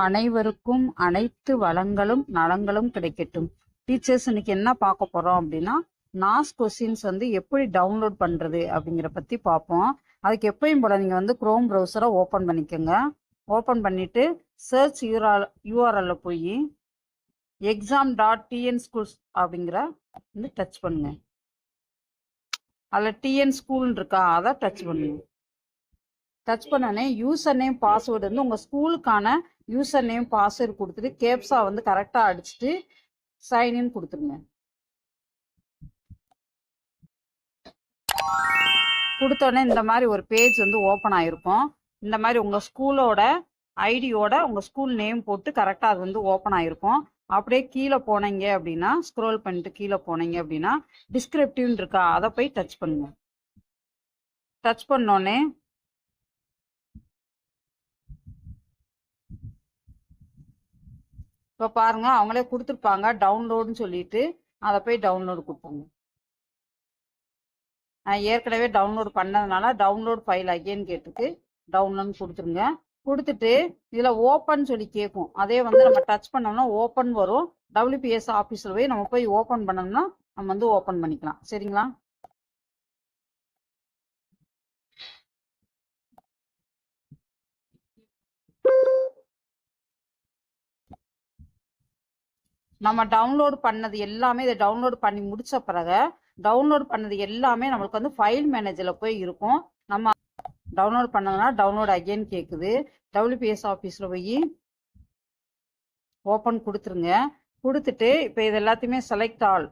அனைவருக்கும் அனைத்து வளங்களும் நலங்களும் கிடைக்கட்டும். டீச்சர்ஸ் இன்னைக்கு என்ன பார்க்க போறோம் அப்படின்னா, நாஸ் கொஸ்டின்ஸ் எப்படி டவுன்லோட் பண்றது அப்படிங்கிற பத்தி பார்ப்போம். அதுக்கு எப்பயும் போல நீங்க குரோம் ப்ரௌசரை ஓபன் பண்ணிக்கோங்க. ஓபன் பண்ணிட்டு சர்ச் யூஆர்எல்ல போய் exam.tnschools அப்படிங்கிற டச் பண்ணுங்க. அதில் டிஎன் ஸ்கூல் இருக்கா, அதை டச் பண்ணுங்க. டச் பண்ணனே யூசர் நேம் பாஸ்வேர்டு உங்கள் ஸ்கூலுக்கான யூசர் நேம் பாஸ்வேர்டு கொடுத்துட்டு கேப்ஸா கரெக்டாக அடிச்சுட்டு சைன்இன் கொடுத்துருங்க. கொடுத்தோடனே இந்த மாதிரி ஒரு பேஜ் ஓப்பன் ஆகிருக்கும். இந்த மாதிரி உங்கள் ஸ்கூலோட ஐடியோட உங்கள் ஸ்கூல் நேம் போட்டு கரெக்டாக அது ஓப்பன் ஆகிருக்கும். அப்படியே கீழே போனீங்க அப்படின்னா, ஸ்க்ரோல் பண்ணிட்டு கீழே போனீங்க அப்படின்னா டிஸ்கிரிப்டிவ்னு இருக்கா, அதை போய் டச் பண்ணுங்க. டச் பண்ணோடனே இப்போ பாருங்க, அவங்களே கொடுத்துருப்பாங்க டவுன்லோடுன்னு சொல்லிட்டு அதை போய் டவுன்லோடு கொடுப்பாங்க. நான் ஏற்கனவே டவுன்லோட் பண்ணதுனால டவுன்லோட் ஃபைல் அகெயின் கேட்டுக்கு டவுன்லோட் கொடுத்துருங்க. கொடுத்துட்டு இதில் ஓப்பன் சொல்லி கேட்கும். அதே நம்ம டச் பண்ணோம்னா ஓப்பன் வரும். WPS ஆஃபீஸில் போய் நம்ம போய் ஓப்பன் பண்ணோம்னா நம்ம ஓப்பன் பண்ணிக்கலாம். சரிங்களா? நம்ம டவுன்லோட் பண்ணது எல்லாமே இதை டவுன்லோட் பண்ணி முடிச்ச பிறகு டவுன்லோட் பண்ணது எல்லாமே நம்மளுக்கு ஃபைல் மேனேஜரில் போய் இருக்கும். நம்ம டவுன்லோட் பண்ணதுனா டவுன்லோட் அகெயின் கேட்குது. WPS ஆஃபீஸில் போய் ஓப்பன் கொடுத்துருங்க. கொடுத்துட்டு இப்போ இது எல்லாத்தையுமே செலக்ட் ஆல்.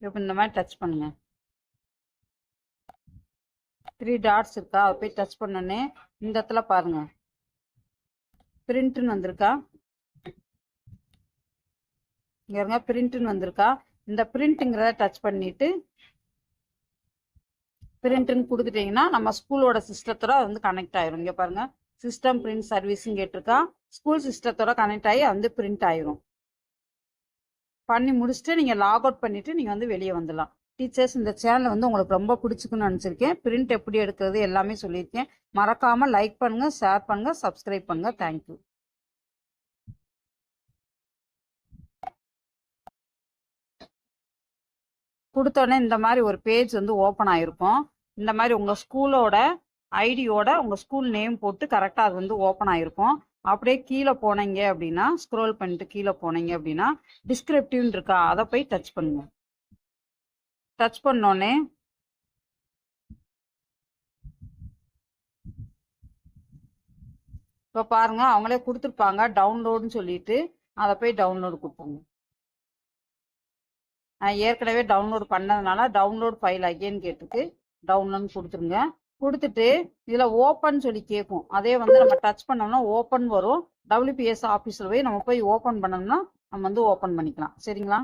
இப்போ இந்த மாதிரி டச் பண்ணுங்க. 3 டாட்ஸ் இருக்கா, அதை போய் டச் பண்ணோன்னே இந்த இடத்துல பாருங்க பிரிண்ட்னு வந்திருக்கா. இங்க இருங்க, பிரிண்ட்னு வந்திருக்கா. இந்த பிரிண்ட்டுங்கிறத டச் பண்ணிட்டு பிரிண்ட்னு கொடுத்துட்டீங்கன்னா நம்ம ஸ்கூலோட சிஸ்டத்தோட கனெக்ட் ஆயிரும். இங்க பாருங்க, சிஸ்டம் பிரிண்ட் சர்வீஸ்ன்னு கேட்டிருக்கா. ஸ்கூல் சிஸ்டத்தோட கனெக்ட் ஆகி பிரிண்ட் ஆயிரும். பண்ணி முடிச்சுட்டு நீங்க லாக் அவுட் பண்ணிட்டு நீங்க வெளியே வந்துடலாம். டீச்சர்ஸ், இந்த சேனல் உங்களுக்கு ரொம்ப பிடிச்சிக்குன்னு நினச்சிருக்கேன். பிரிண்ட் எப்படி எடுக்கிறது எல்லாமே சொல்லியிருக்கேன். மறக்காமல் லைக் பண்ணுங்கள், ஷேர் பண்ணுங்கள், சப்ஸ்கிரைப் பண்ணுங்கள். தேங்க்யூ. கொடுத்தோடனே இந்த மாதிரி ஒரு பேஜ் ஓப்பன் ஆகிருக்கும். இந்த மாதிரி உங்கள் ஸ்கூலோட ஐடியோட உங்கள் ஸ்கூல் நேம் போட்டு கரெக்டாக அது ஓப்பன் ஆகிருக்கும். அப்படியே கீழே போனீங்க அப்படின்னா, ஸ்க்ரோல் பண்ணிட்டு கீழே போனீங்க அப்படின்னா டிஸ்கிரிப்டிவ்னு இருக்கா, அதை போய் டச் பண்ணுங்க. டச் பண்ணோன்னே இப்போ பாருங்க, அவங்களே கொடுத்துருப்பாங்க டவுன்லோடுன்னு சொல்லிட்டு அதை போய் டவுன்லோடு கொடுப்பாங்க. நான் ஏற்கனவே டவுன்லோட் பண்ணதுனால டவுன்லோட் ஃபைல் அகெயின் கேட்டுக்கு டவுன்லோட் கொடுத்துருங்க. கொடுத்துட்டு இதில் ஓப்பன் சொல்லி கேட்கும். அதே நம்ம டச் பண்ணோம்னா ஓப்பன் வரும். WPS ஆஃபீஸில் போய் நம்ம போய் ஓப்பன் பண்ணோம்னா நம்ம ஓப்பன் பண்ணிக்கலாம். சரிங்களா?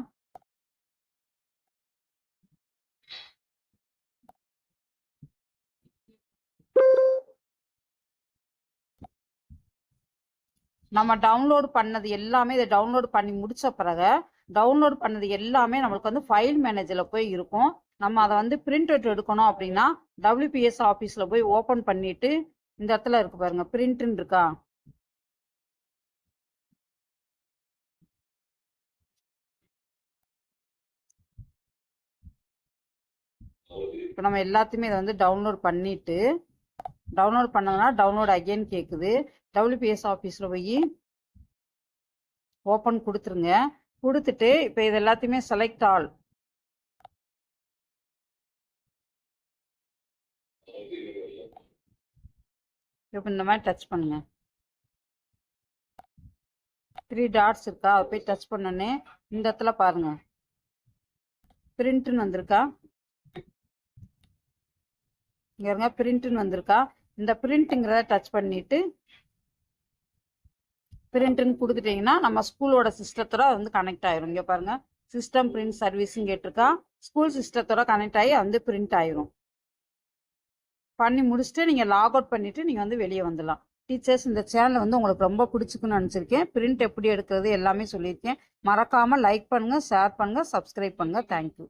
நம்ம டவுன்லோட் பண்ணது எல்லாமே இதை டவுன்லோட் பண்ணி முடிச்ச பிறகு டவுன்லோட் பண்ணது எல்லாமே நம்மளுக்கு ஃபைல் மேனேஜரில் போய் இருக்கும். நம்ம அதை பிரிண்ட் அவுட் எடுக்கணும் அப்படின்னா WPS ஆஃபீஸில் போய் ஓப்பன் பண்ணிட்டு இந்த இடத்துல இருக்கு பாருங்க, பிரிண்ட்னு இருக்கா. இப்போ நம்ம எல்லாத்தையுமே இதை டவுன்லோட் பண்ணிட்டு டவுன்லோட் பண்ணதுனா டவுன்லோட் அகெயின் கேட்குது. WPS ஆஃபீஸில் போய் ஓப்பன் கொடுத்துருங்க. கொடுத்துட்டு இப்போ இது எல்லாத்தையுமே செலக்ட் ஆல். இப்போ இந்த மாதிரி டச் பண்ணுங்க. 3 டாட்ஸ் இருக்கா, அதை போய் டச் பண்ணோன்னே இந்த இடத்துல பாருங்க பிரிண்ட்னு வந்திருக்கா. இங்க இருங்க, பிரிண்ட்னு வந்திருக்கா. இந்த பிரிண்ட்டுங்கிறத டச் பண்ணிட்டு பிரிண்ட்னு கொடுத்துட்டீங்கன்னா நம்ம ஸ்கூலோட சிஸ்டத்தோட கனெக்ட் ஆயிரும். இங்கே பாருங்க, சிஸ்டம் பிரிண்ட் சர்வீஸ்ன்னு கேட்டிருக்கா. ஸ்கூல் சிஸ்டத்தோட கனெக்ட் ஆகி பிரிண்ட் ஆயிரும். பண்ணி முடிச்சுட்டு நீங்கள் லாக் அவுட் பண்ணிட்டு நீங்கள் வெளியே வந்துடலாம். டீச்சர்ஸ், இந்த சேனல் உங்களுக்கு ரொம்ப பிடிச்சிக்குன்னு நினச்சிருக்கேன். பிரிண்ட் எப்படி எடுக்கிறது எல்லாமே சொல்லியிருக்கேன். மறக்காமல் லைக் பண்ணுங்கள், ஷேர் பண்ணுங்கள், சப்ஸ்கிரைப் பண்ணுங்கள். தேங்க்யூ.